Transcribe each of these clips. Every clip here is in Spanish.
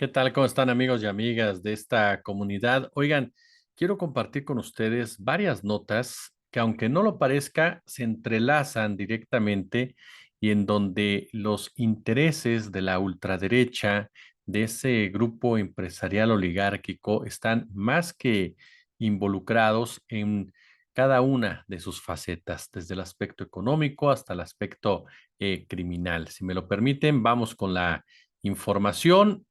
¿Qué tal? ¿Cómo están amigos y amigas de esta comunidad? Oigan, quiero compartir con ustedes varias notas que aunque no lo parezca, se entrelazan directamente y en donde los intereses de la ultraderecha, de ese grupo empresarial oligárquico, están más que involucrados en cada una de sus facetas, desde el aspecto económico hasta el aspecto criminal. Si me lo permiten, vamos con la información.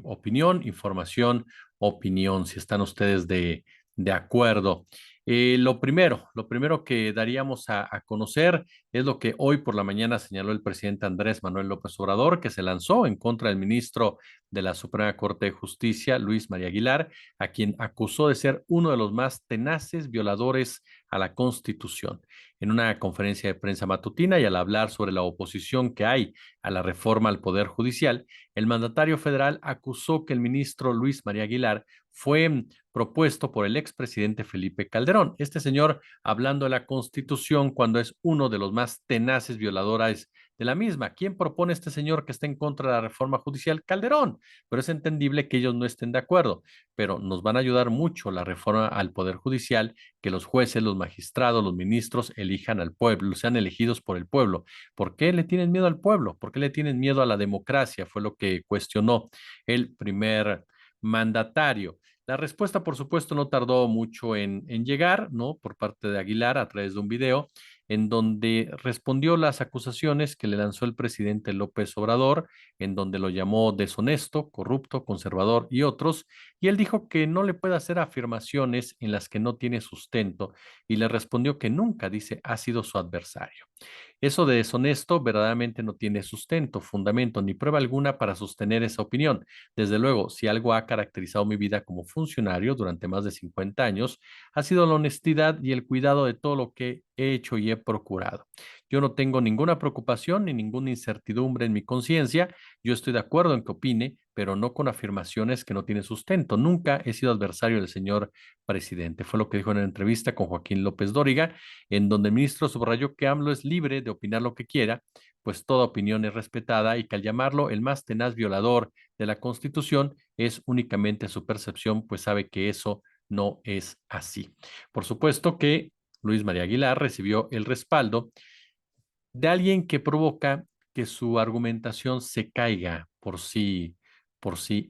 Opinión, información, opinión, si están ustedes de acuerdo. Lo primero que daríamos a conocer es lo que hoy por la mañana señaló el presidente Andrés Manuel López Obrador, que se lanzó en contra del ministro de la Suprema Corte de Justicia, Luis María Aguilar, a quien acusó de ser uno de los más tenaces violadores a la Constitución. En una conferencia de prensa matutina y al hablar sobre la oposición que hay a la reforma al Poder Judicial, el mandatario federal acusó que el ministro Luis María Aguilar fue propuesto por el expresidente Felipe Calderón. Este señor hablando de la Constitución cuando es uno de los más tenaces violadores de la misma. ¿Quién propone este señor que está en contra de la reforma judicial? Calderón. Pero es entendible que ellos no estén de acuerdo. Pero nos van a ayudar mucho la reforma al Poder Judicial, que los jueces, los magistrados, los ministros elijan al pueblo, sean elegidos por el pueblo. ¿Por qué le tienen miedo al pueblo? ¿Por qué le tienen miedo a la democracia? Fue lo que cuestionó el primer mandatario. La respuesta, por supuesto, no tardó mucho en llegar, ¿no? Por parte de Aguilar a través de un video en donde respondió las acusaciones que le lanzó el presidente López Obrador, en donde lo llamó deshonesto, corrupto, conservador y otros, y él dijo que no le puede hacer afirmaciones en las que no tiene sustento y le respondió que nunca, dice, ha sido su adversario. Eso de deshonesto verdaderamente no tiene sustento, fundamento ni prueba alguna para sostener esa opinión. Desde luego, si algo ha caracterizado mi vida como funcionario durante más de 50 años, ha sido la honestidad y el cuidado de todo lo que he hecho y he procurado. Yo no tengo ninguna preocupación ni ninguna incertidumbre en mi conciencia. Yo estoy de acuerdo en que opine, pero no con afirmaciones que no tienen sustento. Nunca he sido adversario del señor presidente. Fue lo que dijo en la entrevista con Joaquín López Dóriga, en donde el ministro subrayó que AMLO es libre de opinar lo que quiera, pues toda opinión es respetada y que al llamarlo el más tenaz violador de la Constitución es únicamente su percepción, pues sabe que eso no es así. Por supuesto que Luis María Aguilar recibió el respaldo de alguien que provoca que su argumentación se caiga por sí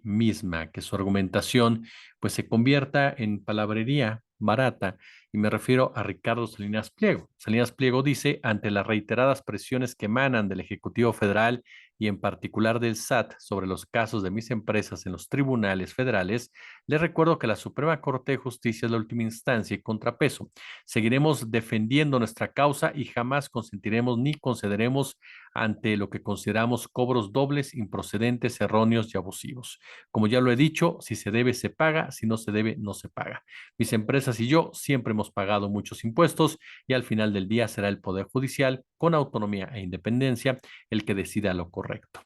misma, que su argumentación pues se convierta en palabrería barata, y me refiero a Ricardo Salinas Pliego. Salinas Pliego dice, ante las reiteradas presiones que emanan del Ejecutivo Federal y en particular del SAT sobre los casos de mis empresas en los tribunales federales, les recuerdo que la Suprema Corte de Justicia es la última instancia y contrapeso. Seguiremos defendiendo nuestra causa y jamás consentiremos ni concederemos ante lo que consideramos cobros dobles, improcedentes, erróneos y abusivos. Como ya lo he dicho, si se debe, se paga, si no se debe, no se paga. Mis empresas y yo siempre hemos pagado muchos impuestos y al final del día será el Poder Judicial, con autonomía e independencia, el que decida lo correcto.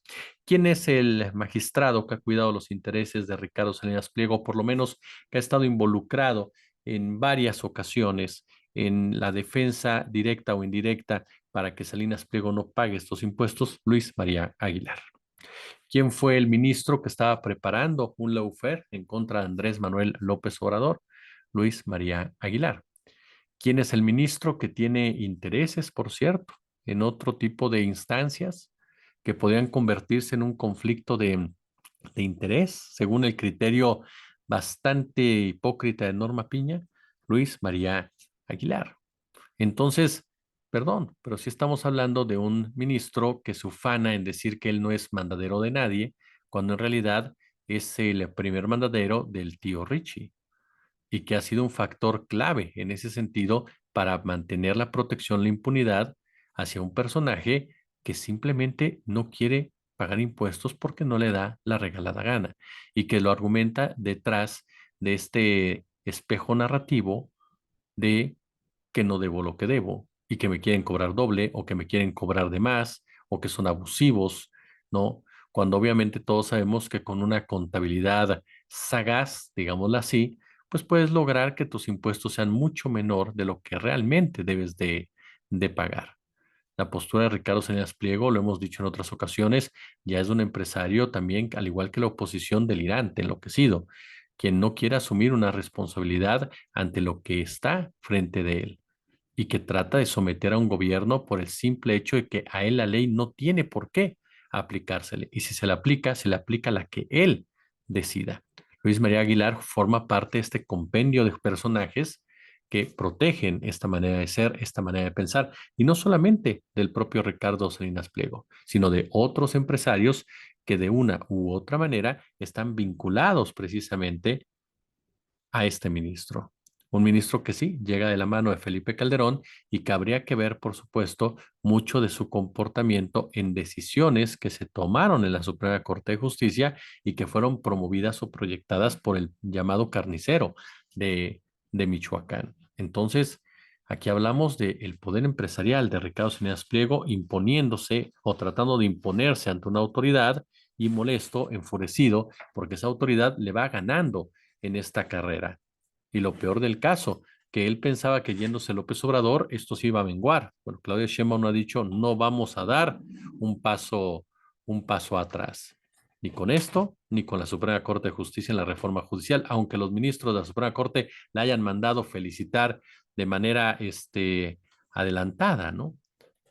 ¿Quién es el magistrado que ha cuidado los intereses de Ricardo Salinas Pliego, por lo menos que ha estado involucrado en varias ocasiones en la defensa directa o indirecta para que Salinas Pliego no pague estos impuestos? Luis María Aguilar. ¿Quién fue el ministro que estaba preparando un lawfare en contra de Andrés Manuel López Obrador? Luis María Aguilar. ¿Quién es el ministro que tiene intereses, por cierto, en otro tipo de instancias que podrían convertirse en un conflicto de interés, según el criterio bastante hipócrita de Norma Piña? Luis María Aguilar. Entonces, perdón, pero sí estamos hablando de un ministro que se ufana en decir que él no es mandadero de nadie, cuando en realidad es el primer mandadero del tío Richie y que ha sido un factor clave en ese sentido para mantener la protección, la impunidad hacia un personaje que simplemente no quiere pagar impuestos porque no le da la regalada gana y que lo argumenta detrás de este espejo narrativo de que no debo lo que debo y que me quieren cobrar doble o que me quieren cobrar de más o que son abusivos, ¿no? Cuando obviamente todos sabemos que con una contabilidad sagaz, digámoslo así, pues puedes lograr que tus impuestos sean mucho menor de lo que realmente debes de pagar. La postura de Ricardo Salinas Pliego, lo hemos dicho en otras ocasiones, ya es un empresario también, al igual que la oposición, delirante, enloquecido, quien no quiere asumir una responsabilidad ante lo que está frente de él y que trata de someter a un gobierno por el simple hecho de que a él la ley no tiene por qué aplicársele. Y si se le aplica la que él decida. Luis María Aguilar forma parte de este compendio de personajes que protegen esta manera de ser, esta manera de pensar, y no solamente del propio Ricardo Salinas Pliego, sino de otros empresarios que de una u otra manera están vinculados precisamente a este ministro. Un ministro que sí llega de la mano de Felipe Calderón y que habría que ver, por supuesto, mucho de su comportamiento en decisiones que se tomaron en la Suprema Corte de Justicia y que fueron promovidas o proyectadas por el llamado carnicero de, de Michoacán. Entonces, aquí hablamos del poder empresarial de Ricardo Salinas Pliego imponiéndose o tratando de imponerse ante una autoridad y molesto, enfurecido, porque esa autoridad le va ganando en esta carrera. Y lo peor del caso, que él pensaba que yéndose López Obrador, esto se iba a menguar. Bueno, Claudia Sheinbaum ha dicho, no vamos a dar un paso atrás. Ni con esto, ni con la Suprema Corte de Justicia en la reforma judicial, aunque los ministros de la Suprema Corte la hayan mandado felicitar de manera adelantada, ¿no?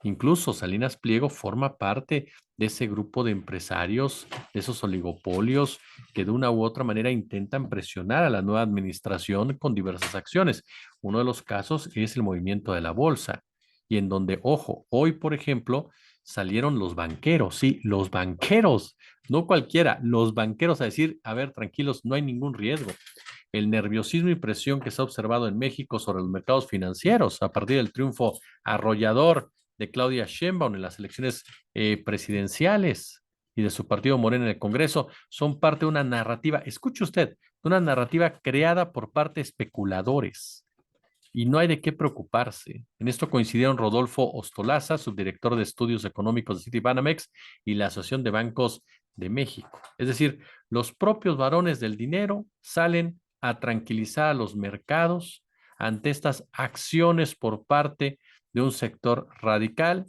Incluso Salinas Pliego forma parte de ese grupo de empresarios, de esos oligopolios que de una u otra manera intentan presionar a la nueva administración con diversas acciones. Uno de los casos es el movimiento de la bolsa, y en donde, ojo, hoy, por ejemplo, salieron los banqueros, sí, los banqueros, no cualquiera, los banqueros a decir, a ver, tranquilos, no hay ningún riesgo. El nerviosismo y presión que se ha observado en México sobre los mercados financieros a partir del triunfo arrollador de Claudia Sheinbaum en las elecciones presidenciales y de su partido Morena en el Congreso son parte de una narrativa, escuche usted, de una narrativa creada por parte de especuladores. Y no hay de qué preocuparse. En esto coincidieron Rodolfo Ostolaza, subdirector de estudios económicos de Citibanamex, y la Asociación de Bancos de México. Es decir, los propios varones del dinero salen a tranquilizar a los mercados ante estas acciones por parte de un sector radical,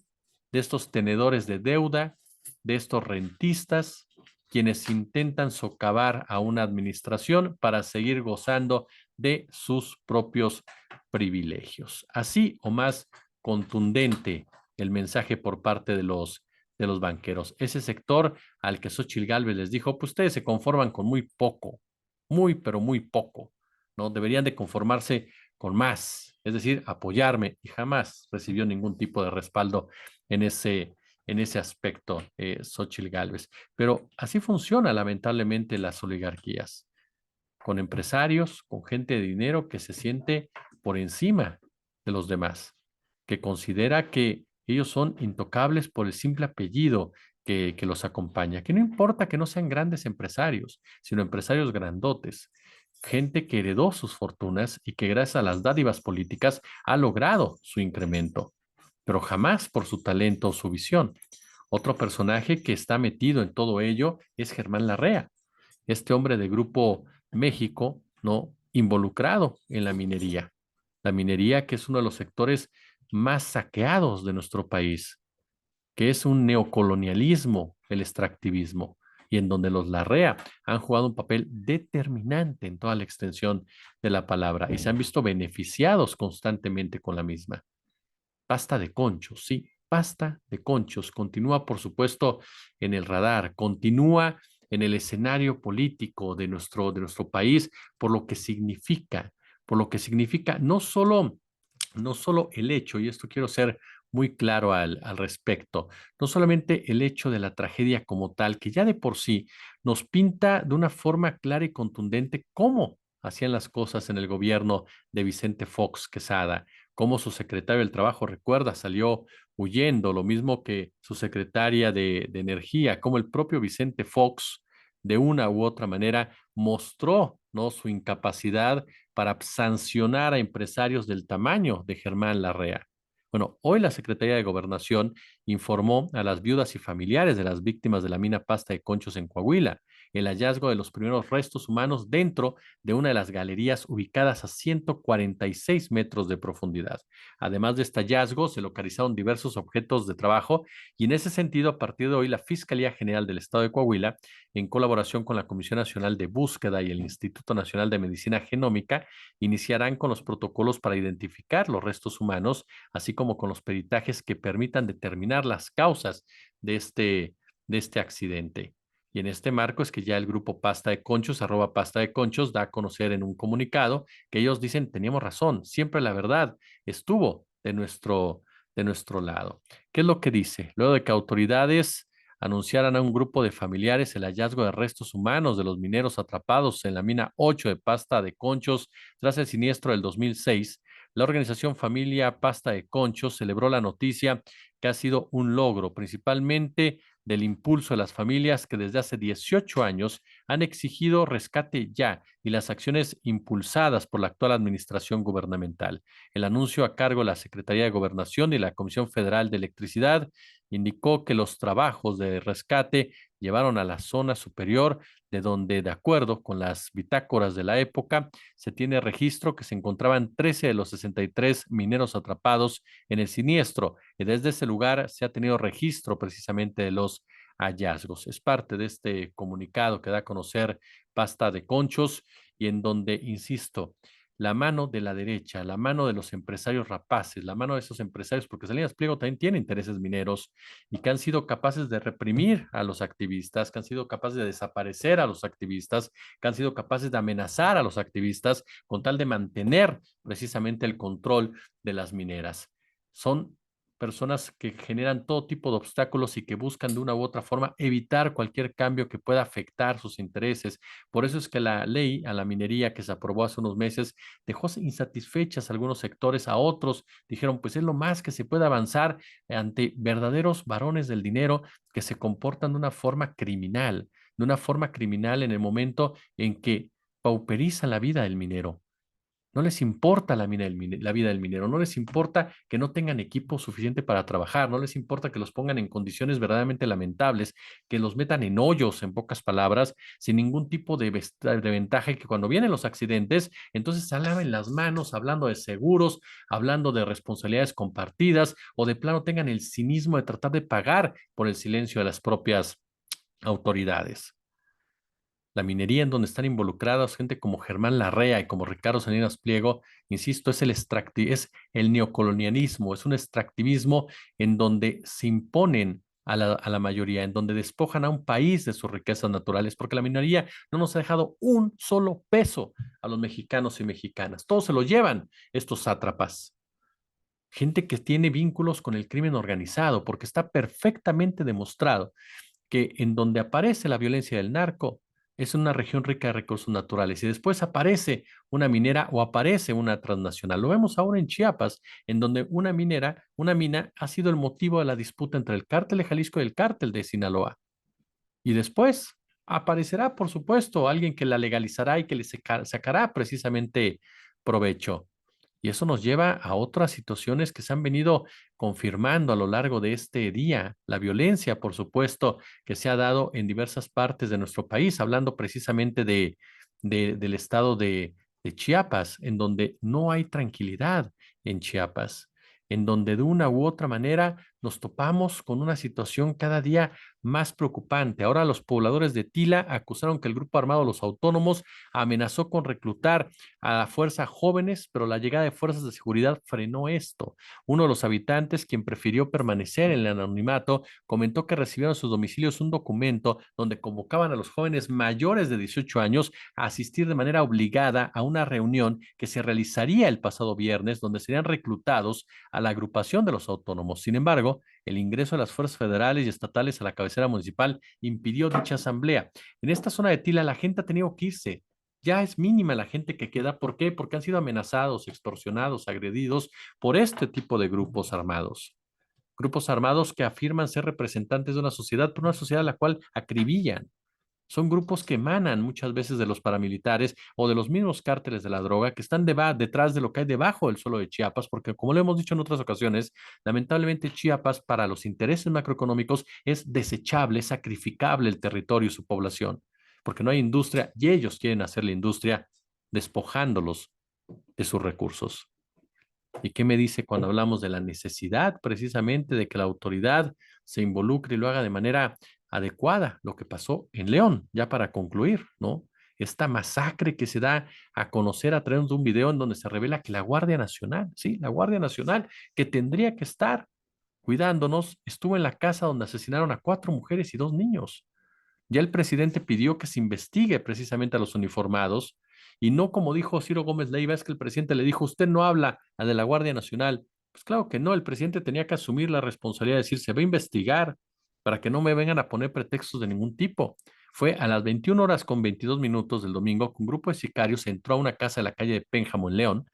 de estos tenedores de deuda, de estos rentistas, quienes intentan socavar a una administración para seguir gozando de sus propios privilegios. Así o más contundente el mensaje por parte de los banqueros. Ese sector al que Xochitl Gálvez les dijo, pues ustedes se conforman con muy poco, muy, pero muy poco, ¿no? Deberían de conformarse con más, es decir, apoyarme, y jamás recibió ningún tipo de respaldo en ese aspecto, Xochitl Gálvez. Pero así funciona lamentablemente las oligarquías, con empresarios, con gente de dinero que se siente por encima de los demás, que considera que ellos son intocables por el simple apellido que los acompaña, que no importa que no sean grandes empresarios, sino empresarios grandotes, gente que heredó sus fortunas y que gracias a las dádivas políticas ha logrado su incremento, pero jamás por su talento o su visión. Otro personaje que está metido en todo ello es Germán Larrea, este hombre de Grupo México, ¿no? Involucrado en la minería. La minería que es uno de los sectores más saqueados de nuestro país, que es un neocolonialismo, el extractivismo, y en donde los Larrea han jugado un papel determinante en toda la extensión de la palabra y se han visto beneficiados constantemente con la misma. Pasta de conchos, sí, pasta de conchos. Continúa, por supuesto, en el radar, continúa en el escenario político de nuestro país, por lo que significa no solo el hecho, y esto quiero ser muy claro al respecto, no solamente el hecho de la tragedia como tal, que ya de por sí nos pinta de una forma clara y contundente cómo hacían las cosas en el gobierno de Vicente Fox Quesada, cómo su secretario del Trabajo, recuerda, salió huyendo, lo mismo que su secretaria de Energía, como el propio Vicente Fox, de una u otra manera, mostró, ¿no?, su incapacidad para sancionar a empresarios del tamaño de Germán Larrea. Bueno, hoy la Secretaría de Gobernación informó a las viudas y familiares de las víctimas de la mina Pasta de Conchos en Coahuila el hallazgo de los primeros restos humanos dentro de una de las galerías ubicadas a 146 metros de profundidad. Además de este hallazgo, se localizaron diversos objetos de trabajo y en ese sentido, a partir de hoy, la Fiscalía General del Estado de Coahuila, en colaboración con la Comisión Nacional de Búsqueda y el Instituto Nacional de Medicina Genómica, iniciarán con los protocolos para identificar los restos humanos, así como con los peritajes que permitan determinar las causas de este accidente. Y en este marco es que ya el grupo Pasta de Conchos, arroba Pasta de Conchos, da a conocer en un comunicado que ellos dicen, teníamos razón, siempre la verdad estuvo de nuestro lado. ¿Qué es lo que dice? Luego de que autoridades anunciaran a un grupo de familiares el hallazgo de restos humanos de los mineros atrapados en la mina 8 de Pasta de Conchos tras el siniestro del 2006, la organización Familia Pasta de Conchos celebró la noticia que ha sido un logro, principalmente del impulso de las familias que desde hace 18 años han exigido rescate ya y las acciones impulsadas por la actual administración gubernamental. El anuncio a cargo de la Secretaría de Gobernación y la Comisión Federal de Electricidad indicó que los trabajos de rescate llevaron a la zona superior, de donde, de acuerdo con las bitácoras de la época, se tiene registro que se encontraban 13 de los 63 mineros atrapados en el siniestro, y desde ese lugar se ha tenido registro precisamente de los hallazgos. Es parte de este comunicado que da a conocer Pasta de Conchos y en donde, insisto, la mano de la derecha, la mano de los empresarios rapaces, la mano de esos empresarios, porque Salinas Pliego también tiene intereses mineros y que han sido capaces de reprimir a los activistas, que han sido capaces de desaparecer a los activistas, que han sido capaces de amenazar a los activistas con tal de mantener precisamente el control de las mineras. Son personas que generan todo tipo de obstáculos y que buscan de una u otra forma evitar cualquier cambio que pueda afectar sus intereses. Por eso es que la ley a la minería que se aprobó hace unos meses dejó insatisfechas a algunos sectores, a otros dijeron, pues es lo más que se puede avanzar ante verdaderos varones del dinero que se comportan de una forma criminal en el momento en que pauperizan la vida del minero. No les importa la vida del minero, no les importa que no tengan equipo suficiente para trabajar, no les importa que los pongan en condiciones verdaderamente lamentables, que los metan en hoyos, en pocas palabras, sin ningún tipo de ventaja y que cuando vienen los accidentes, entonces se laven las manos hablando de seguros, hablando de responsabilidades compartidas o de plano tengan el cinismo de tratar de pagar por el silencio de las propias autoridades. La minería en donde están involucrados gente como Germán Larrea y como Ricardo Salinas Pliego, insisto, es el neocolonialismo, es un extractivismo en donde se imponen a la mayoría, en donde despojan a un país de sus riquezas naturales, porque la minería no nos ha dejado un solo peso a los mexicanos y mexicanas. Todos se lo llevan estos sátrapas. Gente que tiene vínculos con el crimen organizado, porque está perfectamente demostrado que en donde aparece la violencia del narco es una región rica de recursos naturales y después aparece una minera o aparece una transnacional. Lo vemos ahora en Chiapas, en donde una mina ha sido el motivo de la disputa entre el cártel de Jalisco y el cártel de Sinaloa. Y después aparecerá, por supuesto, alguien que la legalizará y que le sacará precisamente provecho. Y eso nos lleva a otras situaciones que se han venido confirmando a lo largo de este día. La violencia, por supuesto, que se ha dado en diversas partes de nuestro país, hablando precisamente del estado de Chiapas, en donde no hay tranquilidad en Chiapas, en donde de una u otra manera nos topamos con una situación cada día más preocupante. Ahora los pobladores de Tila acusaron que el grupo armado Los Autónomos amenazó con reclutar a la fuerza jóvenes, pero la llegada de fuerzas de seguridad frenó esto. Uno de los habitantes, quien prefirió permanecer en el anonimato, comentó que recibieron a sus domicilios un documento donde convocaban a los jóvenes mayores de 18 años a asistir de manera obligada a una reunión que se realizaría el pasado viernes, donde serían reclutados a la agrupación de los autónomos. Sin embargo, el ingreso de las fuerzas federales y estatales a la cabecera municipal impidió dicha asamblea. En esta zona de Tila la gente ha tenido que irse. Ya es mínima la gente que queda. ¿Por qué? Porque han sido amenazados, extorsionados, agredidos por este tipo de grupos armados. Grupos armados que afirman ser representantes de una sociedad, pero una sociedad a la cual acribillan. Son grupos que emanan muchas veces de los paramilitares o de los mismos cárteles de la droga que están detrás de lo que hay debajo del suelo de Chiapas, porque como lo hemos dicho en otras ocasiones, lamentablemente Chiapas para los intereses macroeconómicos es desechable, es sacrificable el territorio y su población. porque no hay industria y ellos quieren hacer la industria despojándolos de sus recursos. ¿Y qué me dice cuando hablamos de la necesidad precisamente de que la autoridad se involucre y lo haga de manera adecuada? Lo que pasó en León, ya para concluir, ¿no? Esta masacre que se da a conocer a través de un video en donde se revela que la Guardia Nacional, sí, la Guardia Nacional, que tendría que estar cuidándonos, estuvo en la casa donde asesinaron a 4 mujeres y 2 niños. Ya el presidente pidió que se investigue precisamente a los uniformados y no como dijo Ciro Gómez Leiva, es que el presidente le dijo, usted no habla a de la Guardia Nacional. Pues claro que no, el presidente tenía que asumir la responsabilidad de decir, se va a investigar para que no me vengan a poner pretextos de ningún tipo. Fue a las 21 horas con 22 minutos del domingo que un grupo de sicarios entró a una casa de la calle de Pénjamo en León.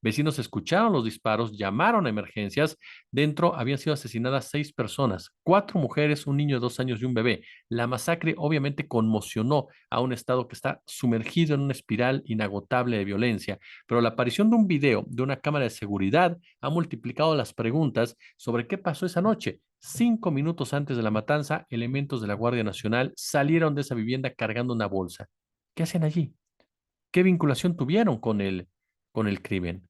Vecinos escucharon los disparos, llamaron a emergencias. Dentro habían sido asesinadas 6 personas, 4 mujeres, un niño de 2 años y un bebé. La masacre obviamente conmocionó a un estado que está sumergido en una espiral inagotable de violencia, pero la aparición de un video de una cámara de seguridad ha multiplicado las preguntas sobre qué pasó esa noche. 5 minutos antes de la matanza, elementos de la Guardia Nacional salieron de esa vivienda cargando una bolsa. ¿Qué hacen allí? ¿Qué vinculación tuvieron con el crimen?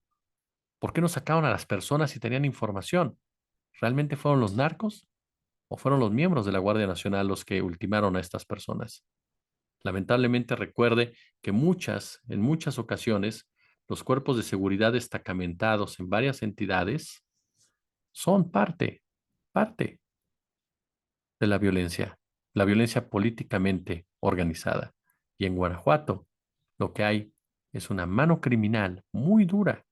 ¿Por qué no sacaron a las personas si tenían información? ¿Realmente fueron los narcos o fueron los miembros de la Guardia Nacional los que ultimaron a estas personas? Lamentablemente recuerde que en muchas ocasiones, los cuerpos de seguridad destacamentados en varias entidades son parte de la violencia políticamente organizada. Y en Guanajuato, lo que hay es una mano criminal muy dura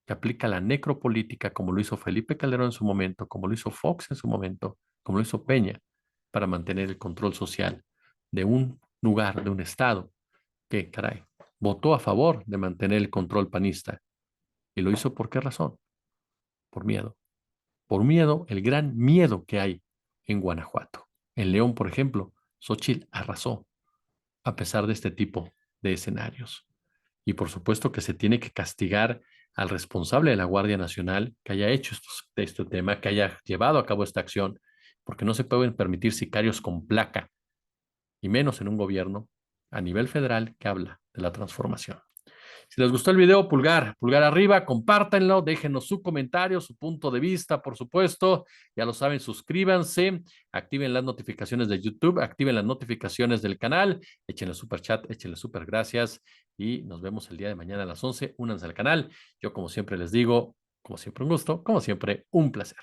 que aplica la necropolítica como lo hizo Felipe Calderón en su momento, como lo hizo Fox en su momento, como lo hizo Peña, para mantener el control social de un lugar, de un estado que, caray, votó a favor de mantener el control panista. ¿Y lo hizo por qué razón? Por miedo. Por miedo, el gran miedo que hay en Guanajuato. En León, por ejemplo, Xóchitl arrasó a pesar de este tipo de escenarios. Y por supuesto que se tiene que castigar al responsable de la Guardia Nacional que haya hecho este tema, que haya llevado a cabo esta acción, porque no se pueden permitir sicarios con placa, y menos en un gobierno a nivel federal que habla de la transformación. Si les gustó el video, pulgar arriba, compártanlo, déjenos su comentario, su punto de vista, por supuesto. Ya lo saben, suscríbanse, activen las notificaciones de YouTube, activen las notificaciones del canal, échenle super chat, échenle super gracias y nos vemos el día de mañana a las 11. Únanse al canal. Yo, como siempre les digo, como siempre un gusto, como siempre un placer.